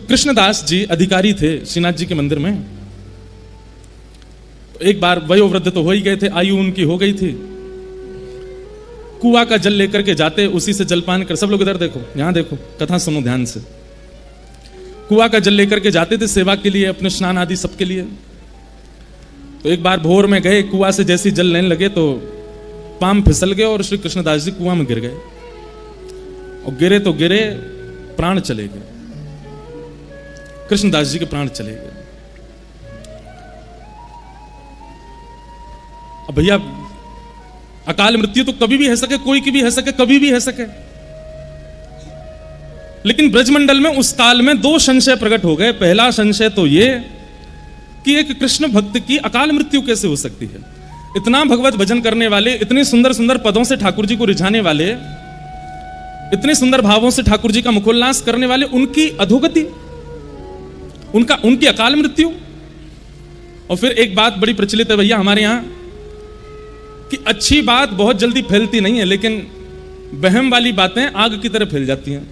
कृष्णदास जी अधिकारी थे श्रीनाथ जी के मंदिर में। एक बार वयोवृद्ध तो हो ही गए थे, आयु उनकी हो गई थी। कुआं का जल लेकर के जाते, उसी से जलपान कर, सब लोग इधर देखो, यहां देखो, कथा सुनो ध्यान से। कुआं का जल लेकर के जाते थे सेवा के लिए, अपने स्नान आदि सबके लिए। तो एक बार भोर में गए, कुआं से जैसी जल लेने लगे तो पाम फिसल गए और श्री कृष्णदास जी कुआं में गिर गए। और गिरे तो गिरे, प्राण चले गए, कृष्णदास जी के प्राण चले गए। अब भैया अकाल मृत्यु तो कभी भी है सके, कोई की भी है सके, कभी भी है सके। लेकिन ब्रजमंडल में उस काल में दो संशय प्रकट हो गए। पहला संशय तो ये कि एक कृष्ण भक्त की अकाल मृत्यु कैसे हो सकती है। इतना भगवत भजन करने वाले, इतने सुंदर सुंदर पदों से ठाकुर जी को रिझाने वाले, इतने सुंदर भावों से ठाकुर जी का मुखोल्लास करने वाले, उनकी अधोगति, उनकी अकाल मृत्यु। और फिर एक बात बड़ी प्रचलित है भैया हमारे यहां कि अच्छी बात बहुत जल्दी फैलती नहीं है, लेकिन वहम वाली बातें आग की तरह फैल जाती हैं।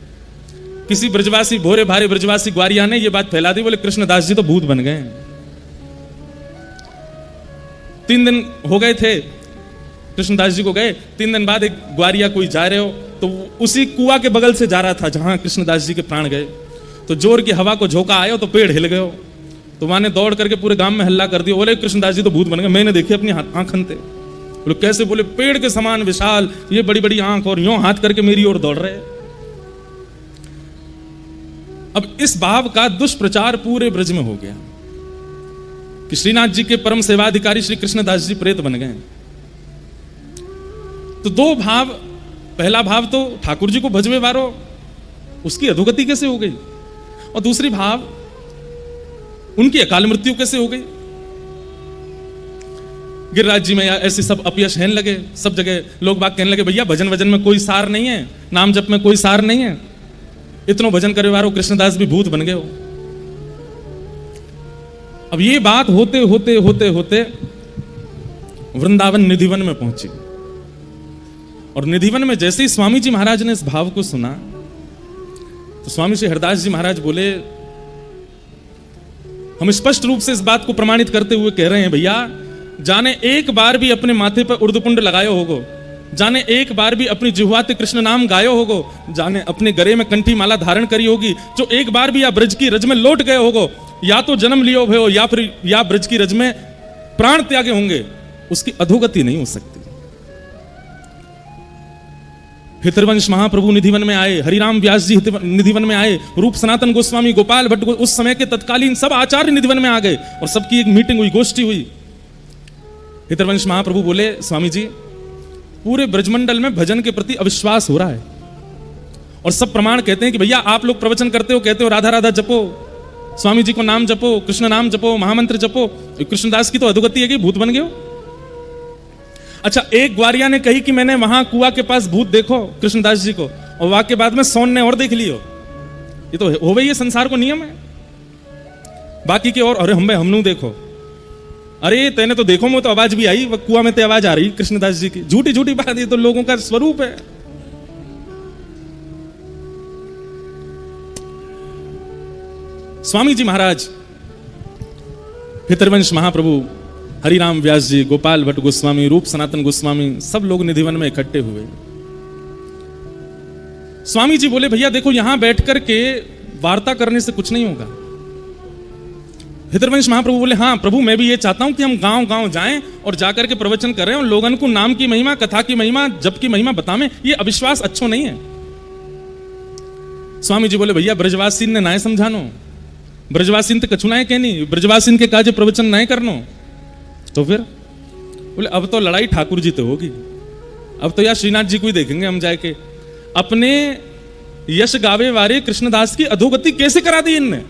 किसी ब्रजवासी, भोरे भारे ब्रजवासी ग्वारिया ने यह बात फैला दी, बोले कृष्णदास जी तो भूत बन गए। 3 दिन हो गए थे कृष्णदास जी को गए, 3 दिन बाद एक ग्वारिया कोई जा रहे हो तो उसी कुआं के बगल से जा रहा था जहां कृष्णदास जी के प्राण गए। तो जोर की हवा को झोंका आया तो पेड़ हिल गए। तो वहां ने दौड़ करके पूरे गांव में हल्ला कर दिया, बोले कृष्णदास जी तो भूत बन गए। मैंने देखी अपनी आंखन थे। बोले कैसे? बोले पेड़ के समान विशाल, ये बड़ी बड़ी आंख और यूं हाथ करके मेरी ओर दौड़ रहे। अब इस भाव का दुष्प्रचार पूरे ब्रज में हो गया कि श्रीनाथ जी के परम सेवाधिकारी श्री कृष्णदास जी प्रेत बन गए। तो दो भाव, पहला भाव तो ठाकुर जी को भजवे वारो, उसकी अधोगति कैसे हो गई, और दूसरी भाव उनकी अकाल मृत्यु कैसे हो गई। गिरिराज जी में ऐसे सब अपयश कहने लगे, सब जगह लोग बात कहने लगे भैया भजन वजन में कोई सार नहीं है, नाम जप में कोई सार नहीं है, इतनो भजन करे वारो कृष्णदास भी भूत बन गए हो। अब ये बात होते होते होते होते वृंदावन निधिवन में पहुंची। और निधिवन में जैसे ही स्वामी जी महाराज ने इस भाव को सुना तो स्वामी श्री हरदास जी महाराज बोले, हम स्पष्ट रूप से इस बात को प्रमाणित करते हुए कह रहे हैं भैया, जाने एक बार भी अपने माथे पर उर्दपुंड लगायो होगो, जाने एक बार भी अपनी जिह्वाते कृष्ण नाम गायो होगो, जाने अपने गले में कंठी माला धारण करी होगी, जो एक बार भी या ब्रज की रज में लौट गए होगो, या तो जन्म लियो भयो या फिर या ब्रज की रज में प्राण त्यागे होंगे, उसकी अधोगति नहीं हो सकती। हितरवंश महाप्रभु निधिवन में आए, हरिराम व्यास जी निधिवन में आए, रूप सनातन गोस्वामी, गोपाल भट्ट, उस समय के तत्कालीन सब आचार्य निधिवन में आ गए और सबकी एक मीटिंग हुई, गोष्ठी हुई। हितरवंश महाप्रभु बोले, स्वामी जी पूरे ब्रजमंडल में भजन के प्रति अविश्वास हो रहा है और सब प्रमाण कहते हैं कि भैया आप लोग प्रवचन करते हो, कहते हो राधा राधा जपो, स्वामी जी को नाम जपो, कृष्ण नाम जपो, महामंत्र जपो, कृष्णदास की तो अधोगति है कि भूत बन गए हो। अच्छा, एक ग्वारिया ने कही कि मैंने वहां कुआं के पास भूत देखो कृष्णदास जी को, और वहां के बाद में सोन ने और देख लियो। ये तो हो गई, ये संसार को नियम है। बाकी के और, अरे हमनू देखो, अरे तेने तो देखो, मैं तो आवाज भी आई, वह कुआं में ते आवाज आ रही कृष्णदास जी की। झूठी झूठी बात, ये तो लोगों का स्वरूप है। स्वामी जी महाराज, हितरवंश महाप्रभु, हरिराम व्यास जी, गोपाल भट्ट गोस्वामी, रूप सनातन गोस्वामी, सब लोग निधिवन में इकट्ठे हुए। स्वामी जी बोले, भैया देखो यहां बैठ करके वार्ता करने से कुछ नहीं होगा। हितरवंश महाप्रभु बोले, हाँ प्रभु, मैं भी ये चाहता हूं कि हम गांव गांव जाएं और जाकर के प्रवचन करें और लोगन को नाम की महिमा, कथा की महिमा, जप की महिमा बतावें। ये अविश्वास अच्छो नहीं है। स्वामी जी बोले, भैया ब्रजवासी ने नाय समझानो, ब्रजवासी तो कछु नाय कहनी, ब्रजवासी के काज प्रवचन नाय करनो। तो फिर बोले, अब तो लड़ाई ठाकुर जी तो होगी, अब तो यार श्रीनाथ जी को ही देखेंगे हम जाके। अपने यश गावे वाले कृष्णदास की अधोगति कैसे करा दी इनने।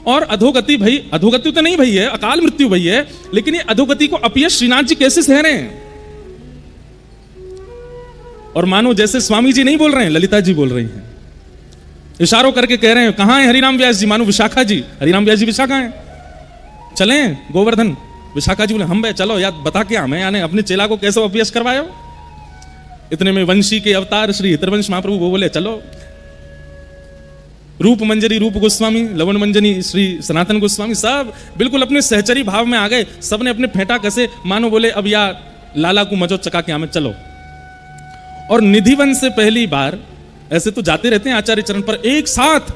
और अधोगति भाई, अधोगति तो नहीं भई है, अकाल मृत्यु भई है, लेकिन ये अधोगति को अपयश श्रीनाथ जी कैसे सह रहे हैं। और मानो जैसे स्वामी जी नहीं बोल रहे हैं, ललिता जी बोल रही हैं, इशारों करके कह रहे हैं, कहां है हरिराम व्यास जी, मानो विशाखा जी, हरिराम व्यास जी विशाखा है, चलें गोवर्धन। विशाखा जी बोले, हम भाई चलो यार, बता के हमें यानी अपने चेला को कैसे अपयश करवायो। इतने में वंशी के अवतार श्री हितरवंश महाप्रभु वो बोले, चलो। रूप मंजरी रूप गोस्वामी, लवण मंजनी श्री सनातन गोस्वामी, सब बिल्कुल अपने सहचरी भाव में आ गए। सबने अपने फेंटा कसे, मानो बोले अब या लाला को मजो चका के हमें चलो। और निधिवन से पहली बार, ऐसे तो जाते रहते हैं आचार्य चरण पर, एक साथ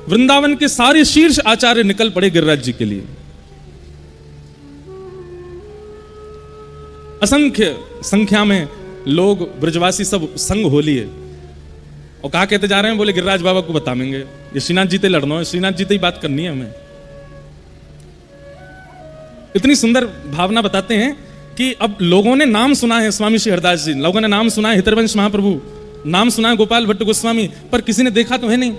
वृंदावन के सारे शीर्ष आचार्य निकल पड़े गिरिराज जी के लिए। असंख्य संख्या में लोग ब्रजवासी सब संग हो लिए। और कहा कहते जा रहे हैं, बोले गिरिराज बाबा को बताएंगे, ये श्रीनाथ जी ते लड़ना है, श्रीनाथ जी ते ही बात करनी है हमें। इतनी सुंदर भावना बताते हैं कि अब लोगों ने नाम सुना है स्वामी श्री हरदास जी, लोगों ने नाम सुना है हितरवंश महाप्रभु, नाम सुना है गोपाल भट्ट गोस्वामी, पर किसी ने देखा तो है नहीं।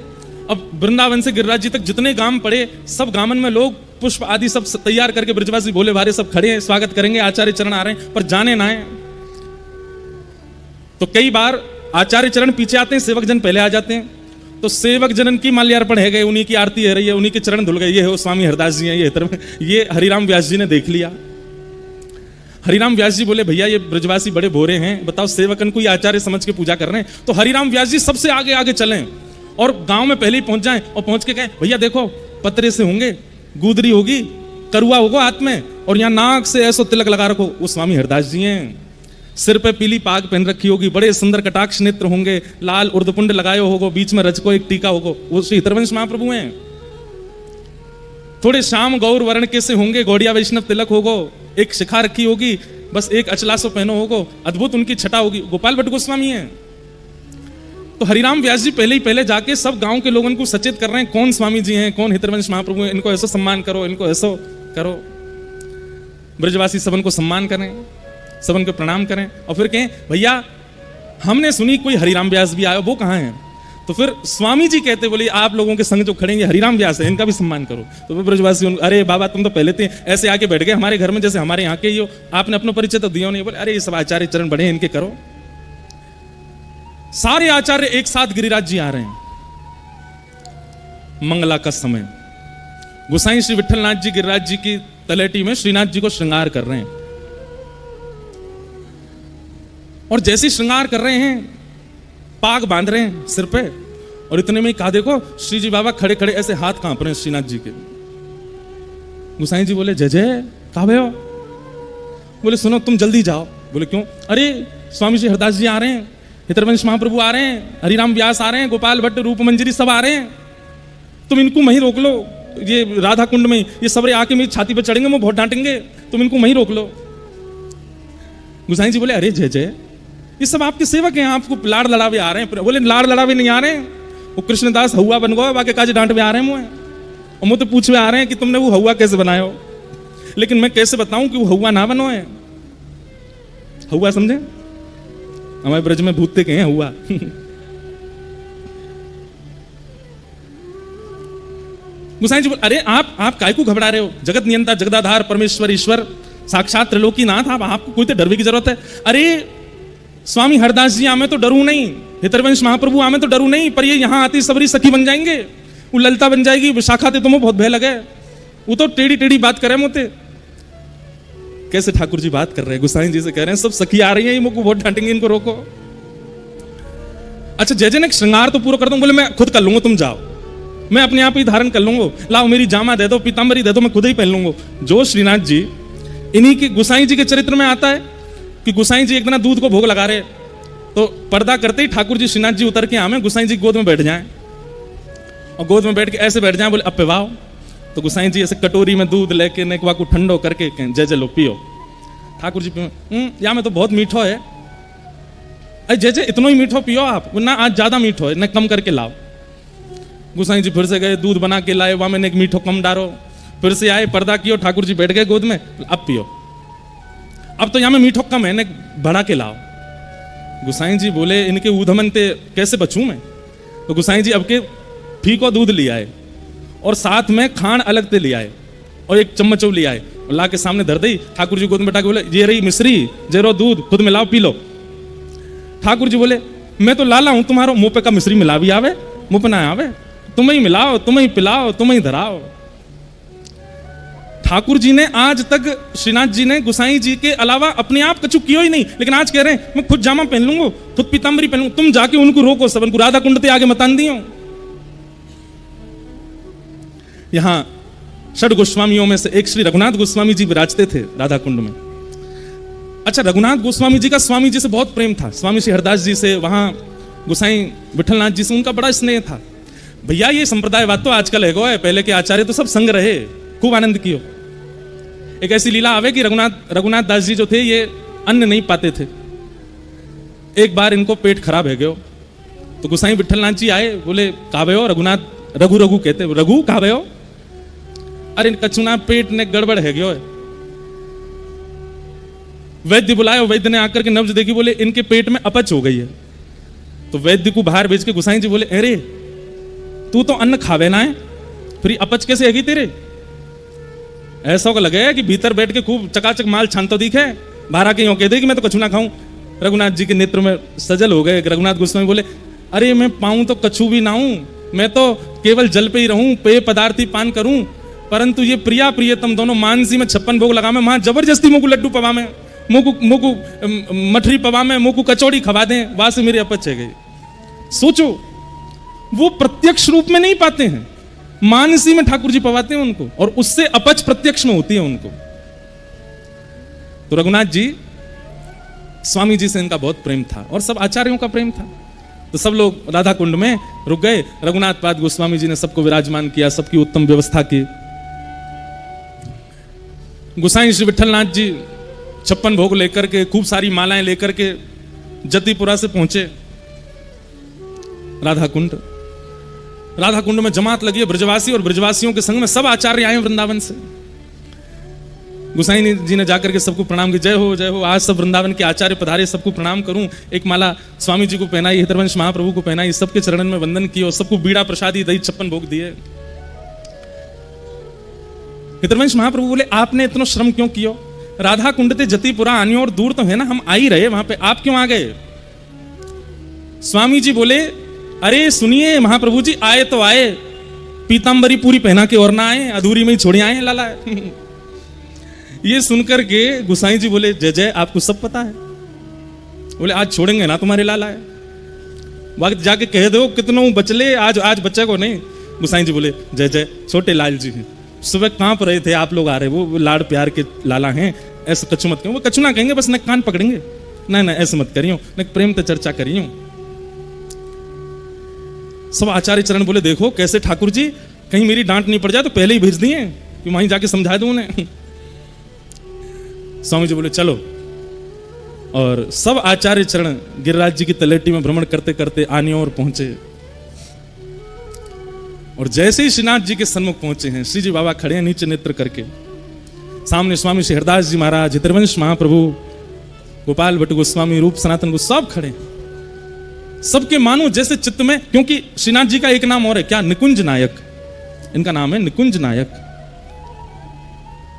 अब वृंदावन से गिरिराज जी तक जितने गांव पड़े, सब गांवन में लोग पुष्प आदि सब तैयार करके ब्रजवासी भोले भारे सब खड़े हैं, स्वागत करेंगे, आचार्य चरण आ रहे हैं, पर जाने ना है। तो कई बार आचार्य चरण पीछे आते हैं, सेवक जन पहले आ जाते हैं। तो सेवक जनन की माल्यार्पण है गए, उन्हीं की आरती है रही है, उन्हीं के चरण धुल गए, ये हो स्वामी हरदास जी हैं, ये हरिराम व्यास जी ने देख लिया। हरिराम व्यास जी बोले, भैया ये ब्रजवासी बड़े भोरे हैं, बताओ सेवकन को आचार्य समझ के पूजा कर रहे हैं। तो हरिराम व्यास जी सबसे आगे आगे चलें और गांव में पहले ही पहुंच जाएं, और पहुंच के कहें, भैया देखो पतरे से होंगे, गुदरी होगी, करुआ होगा हाथ में, और यहाँ नाक से ऐसो तिलक लगा रखो, वो स्वामी हरदास जी हैं। सिर पे पीली पाग पहन रखी होगी, बड़े सुंदर कटाक्ष नेत्र होंगे, लाल उर्दपुंड लगाए होगो, बीच में रजको एक टीका होगो, वो श्री हितरवंश महाप्रभु हैं। थोड़े श्याम गौर वर्ण के से होंगे, गौड़िया वैष्णव तिलक होगो, एक शिखा रखी होगी, बस एक अचलासो पहनो होगो, अद्भुत उनकी छटा होगी, गोपाल भट्ट गोस्वामी हैं। तो हरिराम व्यास जी पहले ही पहले जाके सब गांव के लोगों को सचेत कर रहे हैं, कौन स्वामी जी हैं, कौन हितरवंश महाप्रभु हैं, इनको ऐसा सम्मान करो, इनको ऐसा करो। ब्रजवासी सबन को सम्मान करें, सबन को प्रणाम करें, और फिर कहें, भैया हमने सुनी कोई हरिराम व्यास भी आया, वो कहाँ है? तो फिर स्वामी जी कहते, बोले आप लोगों के संग जो खड़ेंगे हरिराम व्यास है, इनका भी सम्मान करो। तो फिर ब्रजवासी, अरे बाबा तुम तो पहले थे ऐसे आके बैठ गए हमारे घर में, जैसे हमारे यहाँ के ही हो, आपने अपना परिचय तो दिया नहीं। बोले अरे ये सब आचार्य चरण बड़े हैं, इनके करो। सारे आचार्य एक साथ गिरिराज जी आ रहे हैं। मंगला का समय, गोसाई श्री विठलनाथ जी गिरिराज जी की तलेटी में श्रीनाथ जी को श्रृंगार कर रहे हैं। और जैसे श्रृंगार कर रहे हैं, पाग बांध रहे हैं सिर पे, और इतने में ही कहा, देखो श्री जी बाबा खड़े खड़े ऐसे हाथ कांप रहे हैं श्रीनाथ जी के। गोसाई जी बोले, जय जय, कहा भैया? बोले सुनो तुम जल्दी जाओ। बोले क्यों? अरे स्वामी जी हरदास जी आ रहे हैं, हितरवंश महाप्रभु आ रहे हैं, हरिराम व्यास आ रहे हैं, गोपाल भट्ट रूप मंजरी सब आ रहे हैं, तुम इनको वहीं रोक लो, ये राधा कुंड में ये सबरे आके मेरी छाती पे चढ़ेंगे, वो बहुत डांटेंगे, तुम इनको वहीं रोक लो। गोसाई जी बोले, अरे जय जय, ये सब आपके सेवक हैं, आपको लाड़ लड़ावे आ रहे हैं। बोले लाड़ लड़ावे नहीं आ रहे हैं, वो कृष्णदास हवा बन गए, बाकी काज डांट में आ रहे हैं मुझे, और मुझे तो पूछवे आ रहे हैं कि तुमने वो हवा कैसे बनाया हो। लेकिन मैं कैसे बताऊं कि वो हवा ना बनो है। हवा समझे? हमारे ब्रज में भूतते के हैं हवा। गोसाई जी बोले, अरे आप काय को घबरा रहे हो? जगत नियंता जगदाधार परमेश्वर ईश्वर साक्षात त्रिलोकीनाथ, आपको कोई तो डरने की जरूरत है? अरे स्वामी हरदास जी आमे तो डरू नहीं, हितरवंश महाप्रभु आमे तो डरू नहीं, पर ये यहाँ आती सबरी सखी बन जाएंगे, वो ललता बन जाएगी, विशाखा थे तुम्हें बहुत भय लगे, वो तो टेढ़ी टेढ़ी बात करे मोते। कैसे ठाकुर जी बात कर रहे हैं? गोसाई जी से कह रहे हैं सब सखी आ रही है, मुझको बहुत डांटेंगे, इनको रोको। अच्छा जय जय ने श्रृंगार तो पूरा कर दूं। बोले मैं खुद कर लूंगा, तुम जाओ, मैं अपने आप ही धारण कर लूंगा, लाओ मेरी जामा दे दो, पीताम्बरी दे दो, मैं खुद ही पहन लूंगा। जो श्रीनाथ जी इन्हीं के गोसाई जी के चरित्र में आता है कि गोसाई जी एक दिन दूध को भोग लगा रहे, तो पर्दा करते ही ठाकुर जी श्रीनाथ जी उतर के आमे, गोसाई जी गोद में बैठ जाएं, और गोद में बैठ के ऐसे बैठ जाएं, बोले अब पिवाओ। तो गोसाई जी ऐसे कटोरी में दूध लेके नेकवा को ठंडो करके जय जय लो पियो। ठाकुर जी पियो, या में तो बहुत मीठो है। अरे जय जय इतना ही मीठो पियो आप, ना आज ज्यादा मीठो है, न कम करके लाओ। गोसाई जी फिर से गए, दूध बना के लाए, वहां में एक मीठो कम डालो, फिर से आए, पर्दा कियो, ठाकुर जी बैठ गए गोद में, अब पियो। अब तो यहाँ में मीठो कम है, न बढ़ा के लाओ। गोसाई जी बोले इनके ऊधमन ते कैसे बचूं मैं? तो गोसाई जी अब के फीको दूध ले आए, और साथ में खान अलग से ले आए, और एक चम्मच ले आए, और ला के सामने धर दी। ठाकुर जी गोद में बैठा के बोले, ये रही मिश्री, जेरो दूध, खुद मिलाओ पी लो। ठाकुर जी बोले, मैं तो लाला हूं, तुम्हारो मुंह पे का मिश्री मिला भी आवे, मुंह पे ना आवे, तुम ही मिलाओ, तुम ही पिलाओ, तुम ही धराओ। ठाकुर जी ने आज तक श्रीनाथ जी ने गोसाई जी के अलावा अपने आप कछु किया ही नहीं, लेकिन आज कह रहे हैं मैं खुद जामा पहन लूंगा, खुद पीताम्बरी पहन लूंगा, तुम जाके उनको रोको, सबन को राधा कुंड ते आगे मतान दियो। यहाँ षड गोस्वामियों में से एक श्री रघुनाथ गोस्वामी जी विराजते थे राधा कुंड में। अच्छा, रघुनाथ गोस्वामी जी का स्वामी जी से बहुत प्रेम था, स्वामी श्री हरदास जी से, वहां गोसाई विठलनाथ जी से उनका बड़ा स्नेह था। भैया ये संप्रदायवाद तो आजकल है, पहले के आचार्य तो सब संग रहे, खूब आनंद कियो। एक ऐसी लीला आवे कि रघुनाथ दास जी जो थे ये अन्न नहीं पाते थे। एक बार इनको पेट खराब है गयो, तो गोसाई विठलनाथ जी आए, बोले कावे हो रघुनाथ, रघु रघु कहते, रघु कावे हो, अरे कचुना पेट ने गड़बड़ है गयो। वैद्य बुलाया, वैद्य ने आकर के नब्ज देखी, बोले इनके पेट में अपच हो गई है। तो वैद्य को बाहर भेज के गोसाई जी बोले, अरे तू तो अन्न खावे ना है, फिर अपच कैसे हैगी तेरे? ऐसा को लगे कि भीतर बैठ के खूब चकाचक माल छानतो दिखे, बाहर आके यूं कह दे कि मैं तो कछु ना खाऊं। रघुनाथ जी के नेत्र में सजल हो गए। रघुनाथ गोस्वामी बोले, अरे मैं पाऊं तो कछु भी ना हूं, मैं तो केवल जल पे ही रहूं, पेय पदार्थ ही पान करूं, परंतु ये प्रिया प्रियतम दोनों मानसी में 56 भोग लगा में, वहां जबरदस्ती मुझको लड्डू पवा में, मुझको मठरी पवा में, मुझको कचौड़ी खवा दें, वहां से मेरे अपच है गई। सोचो, वो प्रत्यक्ष रूप में नहीं पाते हैं, मानसी में ठाकुर जी पवाते हैं उनको, और उससे अपच प्रत्यक्ष में होती है उनको। तो रघुनाथ जी, स्वामी जी से इनका बहुत प्रेम था और सब आचार्यों का प्रेम था। तो सब लोग राधा कुंड में रुक गए। रघुनाथ पाद गोस्वामी जी ने सबको विराजमान किया, सबकी उत्तम व्यवस्था की। गोसाई श्री विठलनाथ जी 56 भोग लेकर के, खूब सारी मालाएं लेकर के जतिपुरा से पहुंचे राधा कुंड। राधा कुंड में जमात लगी है, ब्रजवासी और ब्रजवासियों के संग में सब आचार्य आए वृंदावन से। गोसाई जी ने जाकर के सबको प्रणाम की, जय हो जय हो, आज सब वृंदावन के आचार्य पधारे, सबको प्रणाम करूं। एक माला स्वामी जी को पहनाई, हितरवंश महाप्रभु को पहनाई, सबके चरणन में वंदन किया और सबको बीड़ा प्रसादी दही 56 भोग दिए। हितरवंश महाप्रभु बोले, आपने इतना श्रम क्यों किया? राधा कुंड ते जतिपुरा आनी और दूर तो है ना, हम आ ही रहे वहां पे, आप क्यों आ गए? स्वामी जी बोले, अरे सुनिए महाप्रभु जी, आए तो आए, पीतांबरी पूरी पहना के और ना आए, अधूरी में ही छोड़े आए लाला। ये सुनकर के गोसाई जी बोले, जय जय, आपको सब पता है। बोले, आज छोड़ेंगे ना तुम्हारे लाला है, वक्त जाके कह दो कितनों बचले, आज बच्चे को नहीं। गोसाई जी बोले, जय जय, छोटे लाल जी हैं, सुबह कांप रहे थे, आप लोग आ रहे, वो लाड़ प्यार के लाला हैं, ऐसे कछु मत करो। वो कछु ना कहेंगे, बस न कान पकड़ेंगे, ना ना ऐसे मत करियो, न प्रेम तो चर्चा करियो। सब आचार्य चरण बोले, देखो कैसे ठाकुर जी, कहीं मेरी डांट नहीं पड़ जाए तो पहले ही भेज दिए कि वहीं जाके समझा दूं उन्हें। स्वामी जी बोले, चलो। और सब आचार्य चरण गिरिराज जी की तलेटी में भ्रमण करते करते आने और पहुंचे। और जैसे ही श्रीनाथ जी के सन्मुख पहुंचे हैं, श्री जी बाबा खड़े हैं नीचे नेत्र करके, सामने स्वामी श्री हरदास जी महाराज, हितरवंश महाप्रभु, गोपाल भट्ट गोस्वामी, रूप सनातन गोस्वामी, सब खड़े। सबके मानो जैसे चित्त में, क्योंकि श्रीनाथ जी का एक नाम और है, क्या? निकुंज नायक, इनका नाम है निकुंज नायक।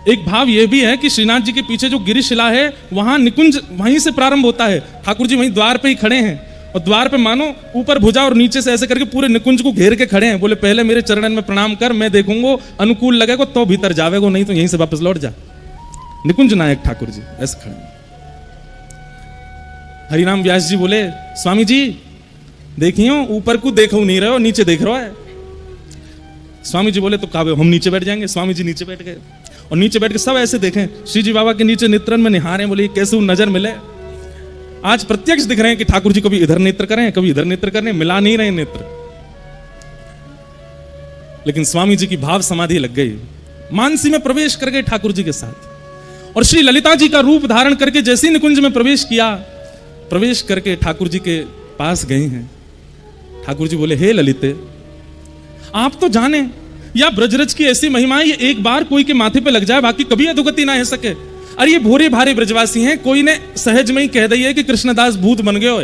एक भाव यह भी है कि श्रीनाथ जी के पीछे जो गिरिशिला है, वहां निकुंज वहीं से प्रारंभ होता है। ठाकुर जी वहीं द्वार पे ही खड़े हैं, और द्वार पे मानो ऊपर भुजा और नीचे से ऐसे करके पूरे निकुंज को घेर के खड़े हैं। बोले, पहले मेरे चरणन में प्रणाम कर, मैं देखूंगा, अनुकूल लगेगा तो भीतर जावेगो, नहीं तो यहीं से वापस लौट जा। निकुंज नायक ठाकुर जी ऐसे खड़े। हरिनाम व्यास जी बोले, स्वामी जी देखियो, ऊपर को देखो नहीं रहे हो, नीचे देख रहा है। स्वामी जी बोले, तो कावे हम नीचे बैठ जाएंगे। स्वामी जी नीचे बैठ गए, और नीचे बैठ के सब ऐसे देखें, श्री जी बाबा के नीचे नेत्रन में निहारे। बोले, कैसे नजर मिले? आज प्रत्यक्ष दिख रहे हैं कि ठाकुर जी कभी इधर नेत्र करें, कभी इधर नेत्र करें, मिला नहीं रहे नेत्र। लेकिन स्वामी जी की भाव समाधि लग गई, मानसी में प्रवेश कर गए ठाकुर जी के साथ। और श्री ललिता जी का रूप धारण करके जैसे ही निकुंज में प्रवेश किया, प्रवेश करके ठाकुर जी के पास गए हैं। ठाकुर जी बोले, हे ललिते, आप तो जाने या ब्रजरज की ऐसी महिमा है, ये एक बार कोई के माथे पे लग जाए, बाकी कभी अधोगति ना हो सके। अरे ये भोरे भारे ब्रजवासी हैं, कोई ने सहज में ही कह दिया कि कृष्णदास भूत बन गए हो।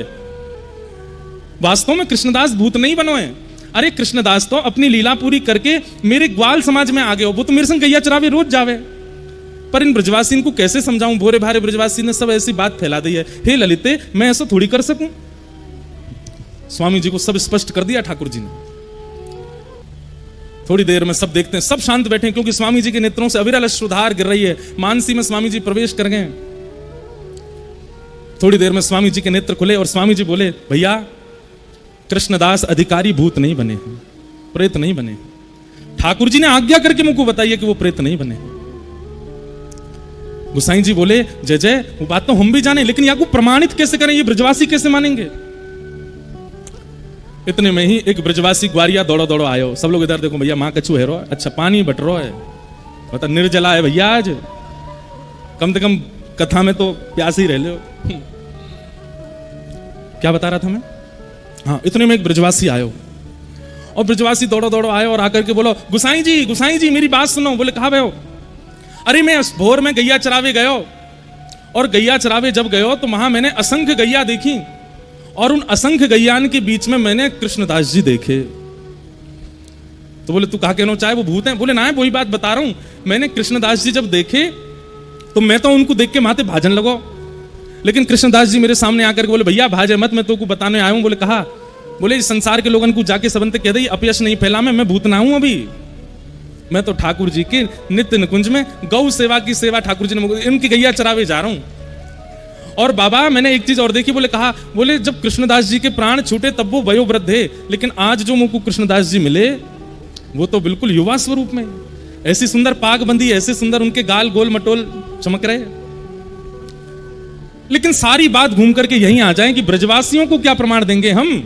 वास्तव में कृष्णदास भूत नहीं बनोए। अरे कृष्णदास तो अपनी लीला पूरी करके मेरे ग्वाल समाज में आ गए हो, वो तो मेरे संग गैया चरावे रोज जावे। पर इन ब्रजवासी को कैसे समझाऊं? भोरे भारे ब्रजवासी ने सब ऐसी बात फैला दी है। हे ललिते, मैं ऐसा थोड़ी कर सकूं? स्वामी जी को सब स्पष्ट कर दिया ठाकुर जी ने। थोड़ी देर में सब देखते हैं, सब शांत बैठे, क्योंकि स्वामी जी के नेत्रों से अविरल अश्रुधार गिर रही है। मानसी में स्वामी जी प्रवेश कर गए। थोड़ी देर में स्वामी जी के नेत्र खुले और स्वामी जी बोले, भैया कृष्णदास अधिकारी भूत नहीं बने, प्रेत नहीं बने, ठाकुर जी ने आज्ञा करके मुझको बताइए कि वो प्रेत नहीं बने। गोसाई जी बोले जय जय, वो बात तो हम भी जाने, लेकिन या को प्रमाणित कैसे करें, ये ब्रजवासी कैसे मानेंगे। इतने में ही एक ब्रजवासी ग्वारिया दौड़ो दौड़ो आयो। सब लोग इधर देखो भैया, माँ कछू है रो, अच्छा पानी बट रो है, बता निर्जला है भैया, आज कम से कम कथा में तो प्यास ही रह लो। क्या बता रहा था मैं, हाँ, इतने में एक ब्रजवासी आयो, और ब्रजवासी दौड़ो दौड़ो आयो और आकर के बोलो गुसाई जी मेरी बात सुनो। बोले कहा भयो। अरे मैं भोर में गैया चरावे गयो, और गैया चरावे जब गयो तो वहां मैंने असंख्य गैया देखी, और उन असंख्य गैयान के बीच में मैंने कृष्णदास जी देखे। तो बोले तू कहा कहना चाहे वो भूत हैं। बोले ना, वही बात बता रहा हूं, मैंने कृष्णदास जी जब देखे तो मैं तो उनको देख के माथे भाजन लगो, लेकिन कृष्णदास जी मेरे सामने आकर के बोले भैया भाजे मत, मैं तो को बताने आया हूं। बोले कहा। बोले संसार के लोगों को जाके सबंत कह दे अपयश नहीं फैला, मैं भूत ना हूं, अभी मैं तो ठाकुर जी के नित्य निकुंज में गौ सेवा की सेवा ठाकुर जी ने, इनकी गैया चरावे जा रहा हूं। और बाबा मैंने एक चीज और देखी। बोले कहा। बोले जब कृष्णदास जी के प्राण छूटे तब वो वयोवृद्ध है, लेकिन आज जो मुझको कृष्णदास जी मिले वो तो बिल्कुल युवा स्वरूप में, ऐसी सुंदर पागबंदी, ऐसे सुंदर उनके गाल गोल मटोल चमक रहे। लेकिन सारी बात घूम करके यहीं आ जाए कि ब्रजवासियों को क्या प्रमाण देंगे हम।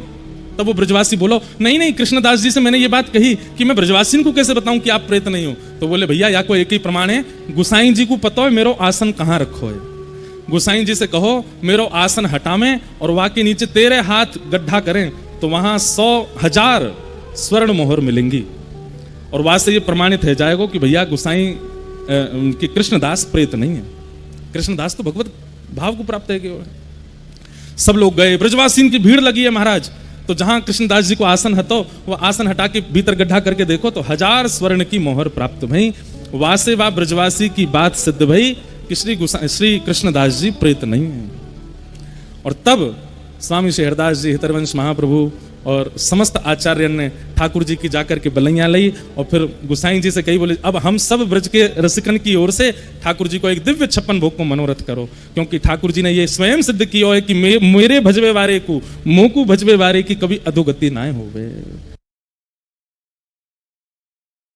तब वो ब्रजवासी बोलो नहीं कृष्णदास जी से मैंने ये बात कही कि मैं ब्रजवासियों को कैसे बताऊं कि आप प्रेत नहीं हो। तो बोले भैया या कोई एक ही प्रमाण है, गुसाई जी को पता है मेरो आसन कहां रखो है। गुसाई जी से कहो मेरो आसन हटावें और वहां के नीचे तेरे हाथ गड्ढा करें तो वहां 100,000 स्वर्ण मोहर मिलेंगी, और वहां से ये प्रमाणित है जाएगा कि भैया गुसाई कि कृष्णदास प्रेत नहीं है। कृष्णदास तो भगवत भाव को प्राप्त है कि सब लोग गए, ब्रजवासी की भीड़ लगी है महाराज। तो जहां कृष्णदास जी को आसन हतो, वो आसन हटा के भीतर गड्ढा करके देखो तो 1000 स्वर्ण की मोहर प्राप्त भई। वासे वा ब्रजवासी की बात सिद्ध भई कि श्री कृष्णदास जी प्रेत नहीं है। और तब स्वामी श्री हरदास जी हितरवंश महाप्रभु और समस्त आचार्य ने ठाकुर जी की जाकर के बलैया ली, और फिर गुसाई जी से कही बोले अब हम सब ब्रज के रसिकन की ओर से ठाकुर जी को एक दिव्य 56 भोग को मनोरथ करो, क्योंकि ठाकुर जी ने ये स्वयं सिद्ध किया है कि मेरे भजवे वारे को मोकू भजवे वारे की कभी अधोगति ना होवे।